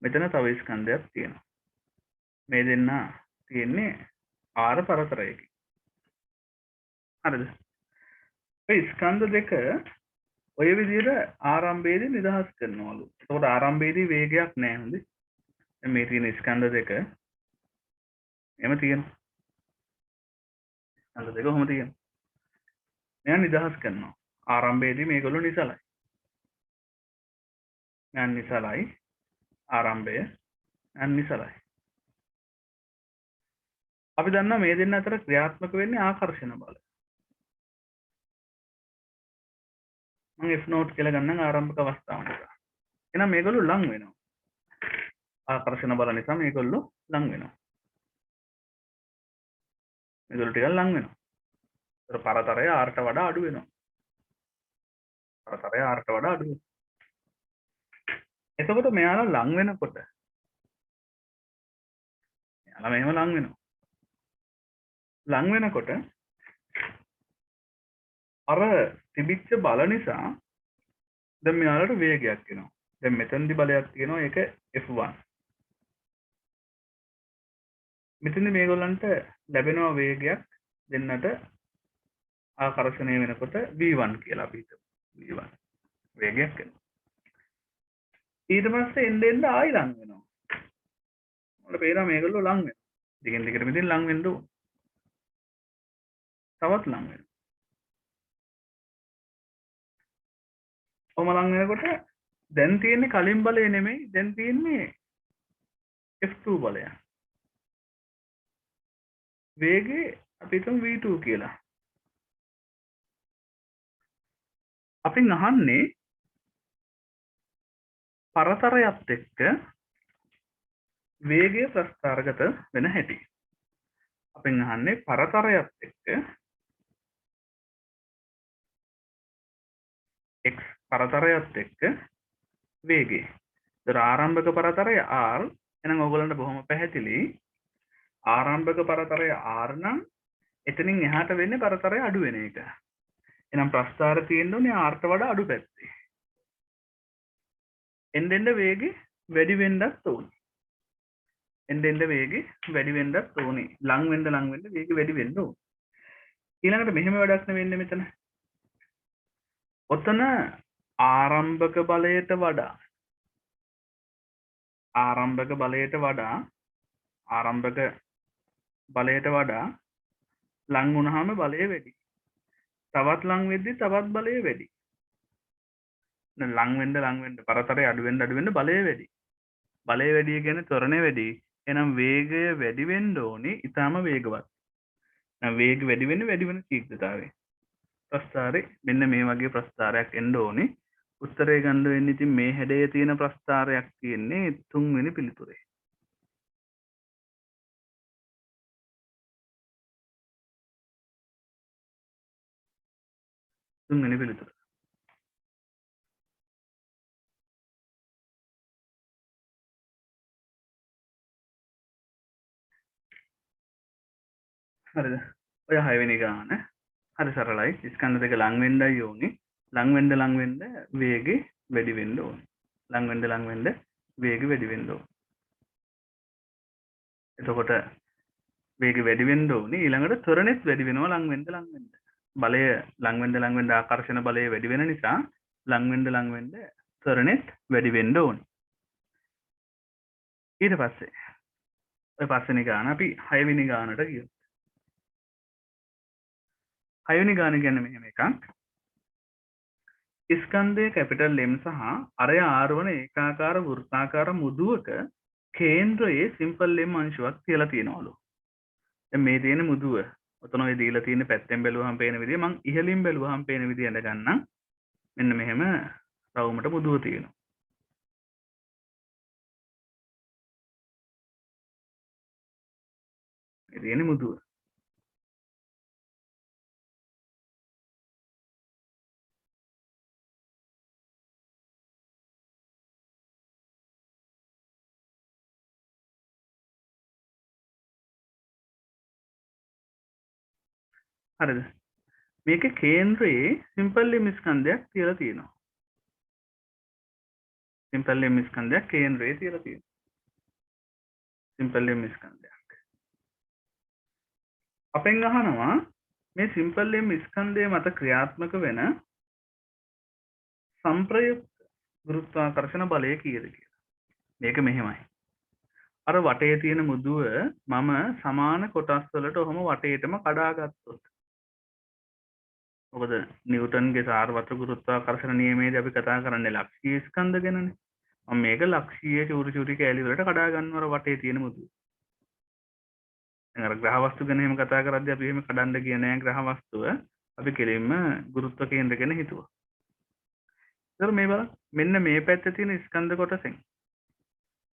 මෙතන තව ස්කන්ධයක් තියෙනවා. මේ දෙන්න තියෙන්නේ R පරතරයකින්. හරිද? මේ ස්කන්ධ දෙක ඔය විදිහට ආරම්භයේදී නිදහස් කරනවලු. එතකොට ආරම්භයේදී වේගයක් නැහැ හොඳේ. දැන් මේ තියෙන ස්කන්ධ දෙක එහෙම තියෙනවා. ස්කන්ධ දෙක කොහොම තියෙනවා? මෙයා නිදහස් කරනවා. ආරම්භයේදී මේගොල්ලෝ නිසලයි. මෙයා නිසලයි. ආරම්භය නිසලයි. අපි දන්නවා මේ දෙන්න අතර ක්‍රියාත්මක වෙන්නේ ආකර්ෂණ බලය. මම F නෝට් කියලා ගන්නම් ආරම්භක අවස්ථාව නිසා. එහෙනම් මේගොල්ලෝ ලං වෙනවා. ආකර්ෂණ බල නිසා මේගොල්ලෝ ලං වෙනවා. මේගොල්ලෝ ටිකක් ලං වෙනවා. ඒතර පරතරය R ට වඩා අඩු වෙනවා. පරතරය R ට වඩා අඩු වෙනවා. එතකොට මෙයාලා ලං වෙනකොට මෙයාලා මෙහෙම ලං වෙනවා. ලං වෙනකොට අර තිබිච්ච බල නිසා දැන් මෙයාලට වේගයක් එනවා. දැන් මෙතනදි බලයක් තියෙනවා ඒක F1. මෙතනදි මේගොල්ලන්ට ලැබෙනවා වේගයක් දෙන්නට ආකර්ෂණය වෙනකොට V1 කියලා අපි හිතමු. V1 වේගයක් එනවා. ඊට පස්සේ එන්න ආයි ලං වෙනවා. මොකද පේනවා මේගොල්ලෝ ලං වෙනවා. දිගින් දිගට මෙතෙන් ලං වෙන්න ඕන. තවත් ලං වෙනවා. ඔහොම ලං වෙනකොට දැන් තියෙන්නේ කලින් බලය නෙමෙයි දැන් තියෙන්නේ F2 බලය. වේගය අපි හිතමු V2 කියලා. අපින් අහන්නේ පරතරයත් එක්ක වේගය ප්‍රස්ථාරගත වෙන හැටි. අපින් අහන්නේ පරතරයත් එක්ක x පරතරයත් එක්ක වේගය. ඒතර ආරම්භක පරතරය r. එහෙනම් ඕගොල්ලන්ට බොහොම පැහැදිලි. ආරම්භක පරතරය r නම් එතනින් එහාට වෙන්නේ පරතරය අඩු වෙන එක. එහෙනම් ප්‍රස්ථාර තියෙන්න ඕනේ r ට වඩා අඩු පැත්තේ. එන්න වේගය වැඩි වෙන්නත් ඕනේ. එන්න වේගය වැඩි වෙන්නත් ඕනේ. ලං වෙන්න වේගය වැඩි වෙන්න ඕනේ. ඊළඟට මෙහෙම වැඩක් නෙවෙන්නේ මෙතන. ඔතන ආරම්භක බලයට වඩා ලං වුණාම බලය වැඩි. තවත් ලං වෙද්දි තවත් බලය වැඩි. ලං වෙන්න පරතරය අඩු වෙන්න බලය වැඩි. බලය වැඩි කියන්නේ ත්වරණය වැඩි. එහෙනම් වේගය වැඩි වෙන්න ඕනි ඊටාම වේගවත්. දැන් වේගය වැඩි වෙන ශීඝ්‍රතාවය. ප්‍රස්ථාරේ මෙන්න මේ වගේ ප්‍රස්ථාරයක් එන්න ඕනි. උත්තරේ ගන්න වෙන්නේ ඉතින් මේ හැඩයේ තියෙන ප්‍රස්ථාරයක් තියෙන්නේ තුන්වෙනි පිළිතුරේ. තුන්වෙනි පිළිතුර. හරිද? ඔය 6 වෙනි ගාන. හරි සරලයි. ස්කන්ධ දෙක ලං වෙන්නයි ඕනි. ලං වෙන්න වේගෙ වැඩි වෙන්න ඕනි. ලං වෙන්න වේගෙ වැඩි වෙන්න ඕනි. එතකොට වේගෙ වැඩි වෙන්න ඕනි. ඊළඟට ත්වරණෙත් වැඩි වෙනවා ලං වෙන්න. බලය ලං වෙන්න ආකර්ෂණ බලය වැඩි වෙන නිසා ලං වෙන්න ත්වරණෙත් වැඩි වෙන්න ඕනි. ඊට පස්සේ ඔය පස්වෙනි ගාන අපි 6 වෙනි ගානට ගියොත් 6 වෙනි ගාන කියන්නේ මෙහෙම එකක්. ස්කන්ධයේ කැපිටල් M සහ අරය R වන ඒකාකාර වෘත්තාකාර මුදුවක කේන්ද්‍රයේ සිම්පල් M අංශුවක් කියලා තියෙනවලු. දැන් මේ තියෙන මුදුව ඔතන ඔය දීලා තියෙන පැත්තෙන් බැලුවහම පේන විදිය මං ඉහළින් බැලුවහම පේන විදිය අඳ ගන්නම්. මෙන්න මෙහෙම රවුමට මුදුව තියෙනවා. මේ තියෙන මුදුව. හරිද? මේකේ කේන්ද්‍රයේ සිම්පල් M ස්කන්ධයක් කියලා තියෙනවා. සිම්පල් M ස්කන්ධයක් කේන්ද්‍රයේ තියලා තියෙනවා. Simple M ස්කන්ධයක්. අපෙන් අහනවා මේ සිම්පල් M ස්කන්ධය මත ක්‍රියාත්මක වෙන සංප්‍රයුක්ත ගුරුත්වාකර්ෂණ බලය කීයද කියලා. මේක මෙහෙමයි. අර වටේ තියෙන මුදුව මම සමාන කොටස් වලට ඔහොම වටේටම කඩාගත්තොත් මොකද නිව්ටන්ගේ සාරවත්‍ර ගුරුත්වාකර්ෂණ නියමයේදී අපි කතා කරන්නේ ලක්ෂීය ස්කන්ධ ගැනනේ. මම මේක ලක්ෂීය චූටි කෑලි වලට කඩා ගන්නවර වටේ තියෙන මුදුව. දැන් අර ග්‍රහ වස්තු ගැන එහෙම කතා කරද්දී අපි එහෙම කඩන්න ගියේ නෑ ග්‍රහ වස්තුව. අපි කෙලින්ම ගුරුත්ව කේන්ද්‍ර ගැන හිතුවා. ඒතර මේ බලන්න මෙන්න මේ පැත්තේ තියෙන ස්කන්ධ කොටසෙන්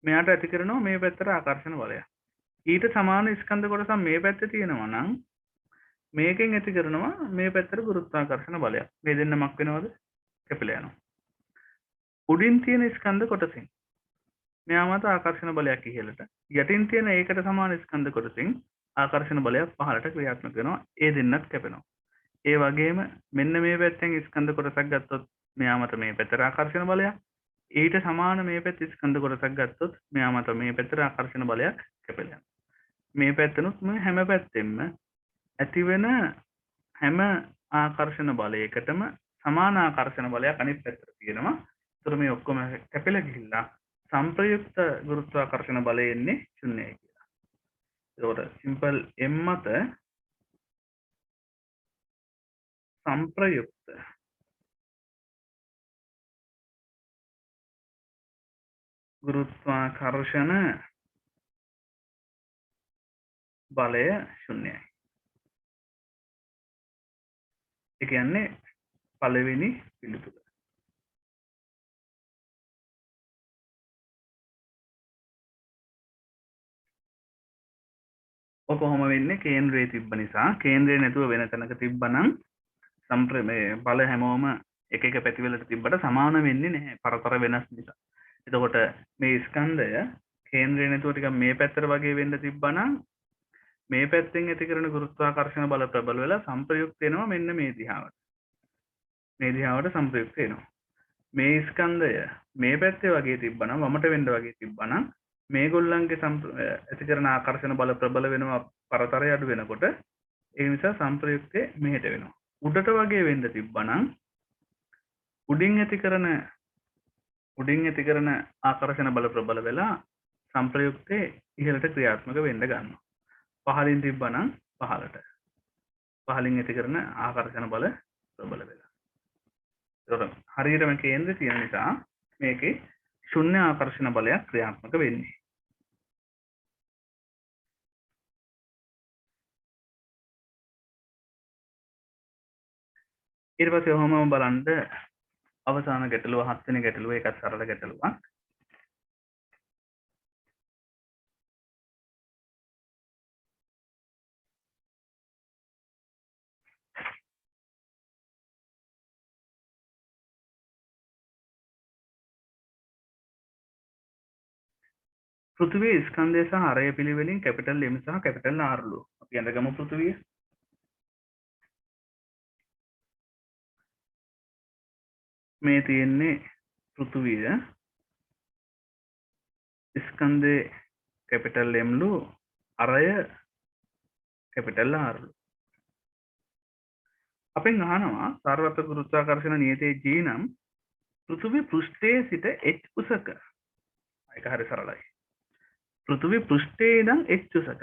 මෙයාට ඇති කරනවා මේ පැත්තට ආකර්ෂණ බලය. ඊට සමාන ස්කන්ධ කොටසක් මේ පැත්තේ තියෙනවා නම් මේකෙන් ඇති කරනවා මේ පැත්තට ගුරුත්වාකර්ෂණ බලයක්. මේ දෙන්න මක් වෙනවද? කැපිලා යනවා. උඩින් තියෙන ස්කන්ධ කොටසින් මෙයා මත ආකර්ෂණ බලයක් ඉහළට, යටින් තියෙන ඒකට සමාන ස්කන්ධ කොටසින් ආකර්ෂණ බලයක් පහළට ක්‍රියාත්මක වෙනවා. ඒ දෙන්නත් කැපෙනවා. ඒ වගේම මෙන්න මේ පැත්තෙන් ස්කන්ධ කොටසක් ගත්තොත් මෙයා මත මේ පැත්තට ආකර්ෂණ බලයක්, ඊට සමාන මේ පැත්තේ ස්කන්ධ කොටසක් ගත්තොත් මෙයා මත මේ පැත්තට ආකර්ෂණ බලයක් කැපෙලා යනවා. මේ පැත්තනොත් මේ හැම පැත්තෙම ඇතිවෙන හැම ආකර්ෂණ බලයකටම සමාන ආකර්ෂණ බලයක් අනිත් පැත්තට තියෙනවා. ඒතර මේ ඔක්කොම කැපිලා ගිහිල්ලා සංප්‍රයුක්ත ගුරුත්වාකර්ෂණ බලය එන්නේ ශුන්‍යයි කියලා. ඒකට සිම්පල් M මත සංප්‍රයුක්ත ගුරුත්වාකර්ෂණ බලය ශුන්‍යයි. ඒ කියන්නේ පළවෙනි පිළිතුර. ඔක කොහොම වෙන්නේ කේන්ද්‍රයේ තිබ්බ නිසා. කේන්ද්‍රේ නැතුව වෙන තැනක තිබ්බනම් මේ බල හැමෝම එක එක පැතිවලට තිබ්බට සමාන වෙන්නේ නැහැ පරතර වෙනස් නිසා. එතකොට මේ ස්කන්ධය කේන්ද්‍රේ නැතුව ටිකක් මේ පැත්තට වගේ වෙන්න තිබ්බනම් මේ පැත්තෙන් ඇති කරන ගුරුත්වාකර්ෂණ බල ප්‍රබල වෙලා සංප්‍රයුක්ත වෙනවා මෙන්න මේ දිහාවට. මේ දිහාවට සංප්‍රයුක්ත වෙනවා. මේ ස්කන්ධය මේ පැත්තේ වගේ තිබ්බනම් වමට වෙන්න වගේ තිබ්බනම් මේගොල්ලන්ගේ ඇති කරන ආකර්ෂණ බල ප්‍රබල වෙනවා පරතරය අඩු වෙනකොට. ඒ නිසා සංප්‍රයුක්තේ මෙහෙට වෙනවා. උඩට වගේ වෙන්න තිබ්බනම් උඩින් ඇති කරන ආකර්ෂණ බල ප්‍රබල වෙලා සංප්‍රයුක්තේ ඉහළට ක්‍රියාත්මක වෙන්න ගන්නවා. පහළින් තිබ්බනම් පහළට. පහළින් ඇති කරන ආකර්ෂණ බල ප්‍රබල වෙලා. එතකොට හරියටම කේන්ද්‍රය තියෙන නිසා මේකේ ශුන්‍ය ආකර්ෂණ බලයක් ක්‍රියාත්මක වෙන්නේ. ඊට පස්සේ ඔහොමම බලන්න අවසාන ගැටලුව 7 වෙනි ගැටලුව ඒකත් සරල ගැටලුවක්. පෘථිවිය ස්කන්ධය සහ අරය පිළිවෙලින් කැපිටල් M සහ කැපිටල් R ලු. අපි අඳගමු පෘථිවිය. මේ තියෙන්නේ පෘථිවිය ස්කන්ධේ කැපිටල් M ලු අරය කැපිටල් R ලු. අපෙන් අහනවා සාර්වත්‍ර ගුරුත්වාකර්ෂණ නියතයේ G නම් පෘථිවි පෘෂ්ඨයේ සිට h උසක. ඒක හරි සරලයි. පෘථිවි පෘෂ්ඨයේ ඉඳන් h උසක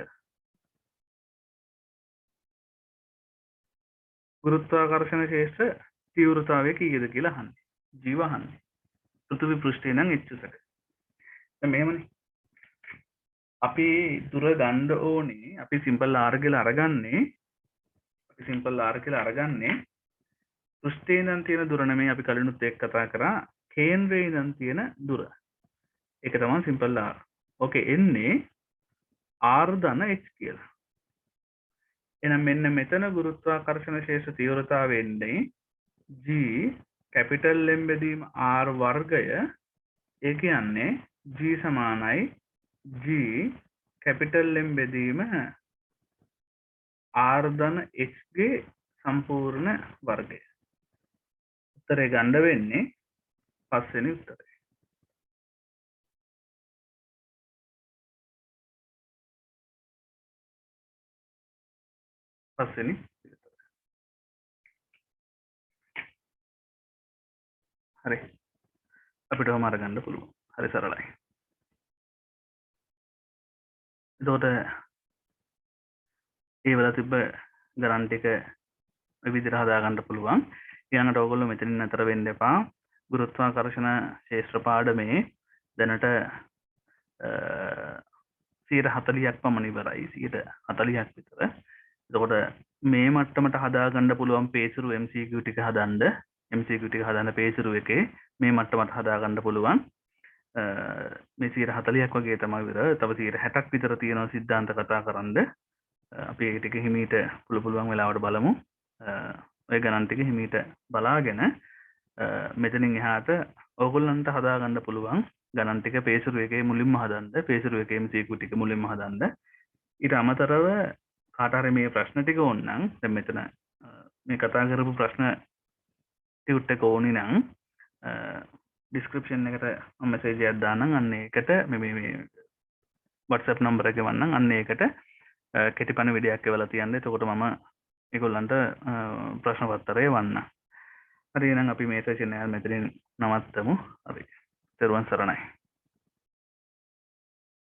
ගුරුත්වාකර්ෂණ ශේෂ්ත්‍ර තීව්‍රතාවය කීයද කියලා අහන්නේ. ජීව අහන්නේ. පෘථිවි පෘෂ්ඨයේ ඉඳන් h උසක. දැන් මෙහෙමනේ. අපි දුර ගන්න ඕනේ. අපි සිම්පල් r කියලා අරගන්නේ. පෘෂ්ඨයේ ඉඳන් තියෙන දුර නෙමෙයි අපි කලිනුත් එක්ක කතා කරා. කේන්ද්‍රයේ ඉඳන් තියෙන දුර. ඒක තමයි සිම්පල් r. ඕකේ එන්නේ r ධන h කියලා. එහෙනම් මෙන්න මෙතන ගුරුත්වාකර්ෂණ ශේෂ්ත්‍ර තීව්‍රතාවය එන්නේ g කැපිටල් M බෙදීම r වර්ගය. ඒ කියන්නේ g සමානයි g කැපිටල් M බෙදීම r ධන h ගේ සම්පූර්ණ වර්ගය. උත්තරේ ගන්න වෙන්නේ පස්වෙනි උත්තරය. පස්වෙනි හරි. අපිට ඔහම අරගන්න පුළුවන්. හරි සරලයි. එතකොට ඒ වල තිබ්බ ගණන් ටික මේ විදිහට හදාගන්න පුළුවන්. ඊළඟට ඕගොල්ලෝ මෙතනින් නතර වෙන්න එපා. ගුරුත්වාකර්ෂණ ශේෂ්ත්‍ර පාඩමේ දැනට 40ක් පමණ ඉවරයි. 40ක් විතර. එතකොට මේ මට්ටමට හදාගන්න පුළුවන් පේසුරු MCQ ටික හදන්න පේසුරු එකේ මේ මට්ටමට හදාගන්න පුළුවන් මේ 40ක් වගේ තමයි ඉවර. තව 60ක් විතර තියෙනවා සිද්ධාන්ත කතා කරන්න. අපි ඒ ටික හිමීට පුළුවන් වෙලාවට බලමු. ඔය ගණන් ටික හිමීට බලාගෙන මෙතනින් එහාට ඕගොල්ලන්ට හදාගන්න පුළුවන් ගණන් ටික පේසුරු එකේ මුලින්ම හදන්න. පේසුරු එකේ MCQ ටික මුලින්ම හදන්න. ඊට අමතරව කාට හරි මේ ප්‍රශ්න ටික ඕන නම් දැන් මෙතන මේ කතා කරපු ප්‍රශ්න ටියුට් එක ඕනි නම් ඩිස්ක්‍රිප්ෂන් එකට මම මෙසේජ් එකක් දාන්නම්. අන්න ඒකට මේ WhatsApp නම්බර එක වන්නම්. අන්න ඒකට කෙටි පණිවිඩයක් එවලා තියන්න. එතකොට මම ඒගොල්ලන්ට ප්‍රශ්න පත්‍රය වන්න. හරි එහෙනම් අපි මේ සෙෂන් එක මෙතනින් නවත්තමු. හරි. ත්වන් සරණයි.